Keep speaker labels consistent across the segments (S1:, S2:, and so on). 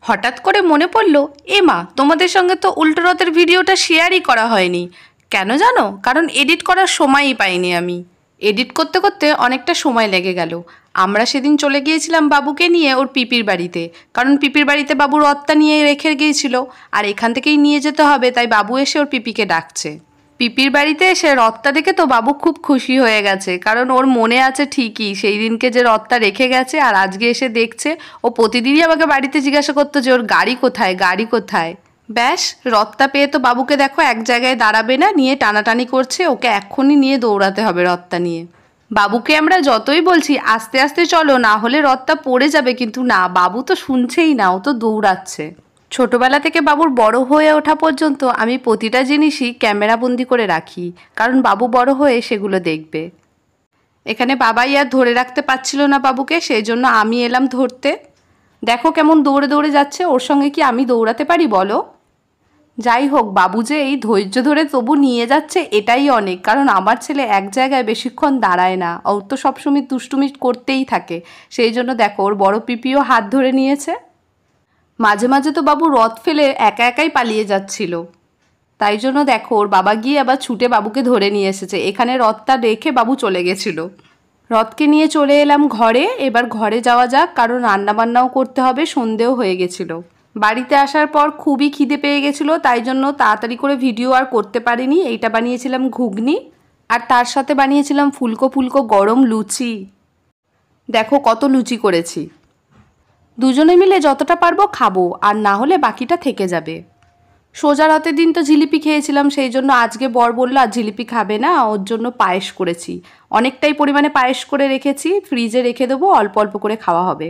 S1: হঠাৎ করে মনে পড়ল, এ মা, তোমাদের সঙ্গে তো উল্টো রথের ভিডিওটা শেয়ারই করা হয়নি। কেন জানো? কারণ এডিট করার সময়ই পাইনি আমি। এডিট করতে করতে অনেকটা সময় লেগে গেল। আমরা সেদিন চলে গিয়েছিলাম বাবুকে নিয়ে ওর পিপির বাড়িতে, কারণ পিপির বাড়িতে বাবু রথটা নিয়ে রেখে গিয়েছিল, আর এখান থেকেই নিয়ে যেতে হবে, তাই বাবু এসে ওর পিপিকে ডাকছে। পিপির বাড়িতে এসে রথটা দেখে তো বাবু খুব খুশি হয়ে গেছে, কারণ ওর মনে আছে ঠিকই সেই দিনকে যে রথটা রেখে গেছে, আর আজকে এসে দেখছে। ও প্রতিদিনই আমাকে বাড়িতে জিজ্ঞাসা করতো যে ওর গাড়ি কোথায়, গাড়ি কোথায়। ব্যাস, রথটা পেয়ে তো বাবুকে দেখো এক জায়গায় দাঁড়াবে না, নিয়ে টানাটানি করছে। ওকে এক্ষুনি নিয়ে দৌড়াতে হবে রথটা নিয়ে। বাবুকে আমরা যতই বলছি আস্তে আস্তে চলো, না হলে রথটা পড়ে যাবে, কিন্তু না, বাবু তো শুনছেই না, ও তো দৌড়াচ্ছে। ছোটবেলা থেকে বাবুর বড় হয়ে ওঠা পর্যন্ত আমি প্রতিটা জিনিসই ক্যামেরাবন্দি করে রাখি, কারণ বাবু বড় হয়ে সেগুলো দেখবে। এখানে বাবাই আর ধরে রাখতে পারছিল না বাবুকে, সেই জন্য আমি এলাম ধরতে। দেখো কেমন দৌড়ে দৌড়ে যাচ্ছে, ওর সঙ্গে কি আমি দৌড়াতে পারি বলো? যাই হোক, বাবু যে এই ধৈর্য ধরে তবু নিয়ে যাচ্ছে এটাই অনেক, কারণ আমার ছেলে এক জায়গায় বেশিক্ষণ দাঁড়ায় না, ওর তো সবসময় দুষ্টুমি করতেই থাকে। সেই জন্য দেখো ওর বড় পিপিও হাত ধরে নিয়েছে। মাঝে মাঝে তো বাবু রথ ফেলে একা একাই পালিয়ে যাচ্ছিল, তাই জন্য দেখো ওর বাবা গিয়ে আবার ছুটে বাবুকে ধরে নিয়ে এসেছে। এখানে রথটা রেখে বাবু চলে গেছিল। রথকে নিয়ে চলে এলাম ঘরে। এবার ঘরে যাওয়া যাক, কারণ রান্নাবান্নাও করতে হবে, সন্ধেও হয়ে গেছিল। বাড়িতে আসার পর খুবই খিদে পেয়ে গেছিলো, তাই জন্য তাড়াতাড়ি করে ভিডিও আর করতে পারিনি। এইটা বানিয়েছিলাম ঘুগনি, আর তার সাথে বানিয়েছিলাম ফুলকো ফুলকো গরম লুচি। দেখো কত লুচি করেছি। দুজনে মিলে যতটা পারবো খাবো, আর না হলে বাকিটা থেকে যাবে। সোজা রাতের দিন তো জিলিপি খেয়েছিলাম, সেই জন্য আজকে বর বললো আর জিলিপি খাবে না, ওর জন্য পায়েস করেছি। অনেকটাই পরিমাণে পায়েস করে রেখেছি, ফ্রিজে রেখে দেবো, অল্প অল্প করে খাওয়া হবে।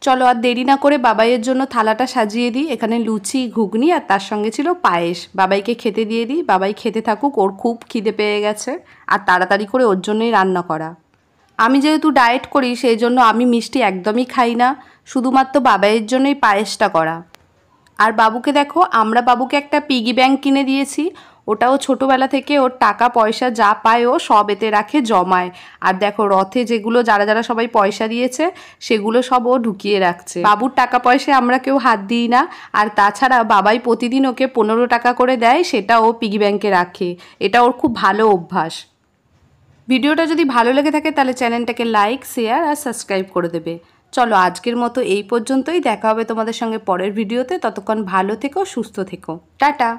S1: চলো আর দেরি না করে বাবাইয়ের জন্য থালাটা সাজিয়ে দিই। এখানে লুচি, ঘুগনি আর তার সঙ্গে ছিল পায়েস। বাবাইকে খেতে দিয়ে দিই, বাবাই খেতে থাকুক, ওর খুব খিদে পেয়ে গেছে, আর তাড়াতাড়ি করে ওর জন্যই রান্না করা। আমি যেহেতু ডায়েট করি, সেই জন্য আমি মিষ্টি একদমই খাই না, শুধুমাত্র বাবাইয়ের জন্যই পায়েসটা করা। আর বাবুকে দেখো, আমরা বাবুকে একটা পিগি ব্যাংক কিনে দিয়েছি। ওটাও ছোটোবেলা থেকে ওর টাকা পয়সা যা পায় ও সব এতে রাখে, জমায়। আর দেখো রথে যেগুলো যারা যারা সবাই পয়সা দিয়েছে সেগুলো সব ও ঢুকিয়ে রাখছে। বাবুর টাকা পয়সায় আমরা কেউ হাত দিই না। আর তাছাড়া বাবাই প্রতিদিন ওকে 15 টাকা করে দেয়, সেটা ও পিগি ব্যাংকে রাখে। এটা ওর খুব ভালো অভ্যাস। ভিডিওটা যদি ভালো লেগে থাকে তাহলে চ্যানেলটাকে লাইক, শেয়ার আর সাবস্ক্রাইব করে দেবে। চলো আজকের মতো এই পর্যন্তই, দেখা হবে তোমাদের সঙ্গে পরের ভিডিওতে। ততক্ষণ ভালো থেকো, সুস্থ থেকো, টাটা।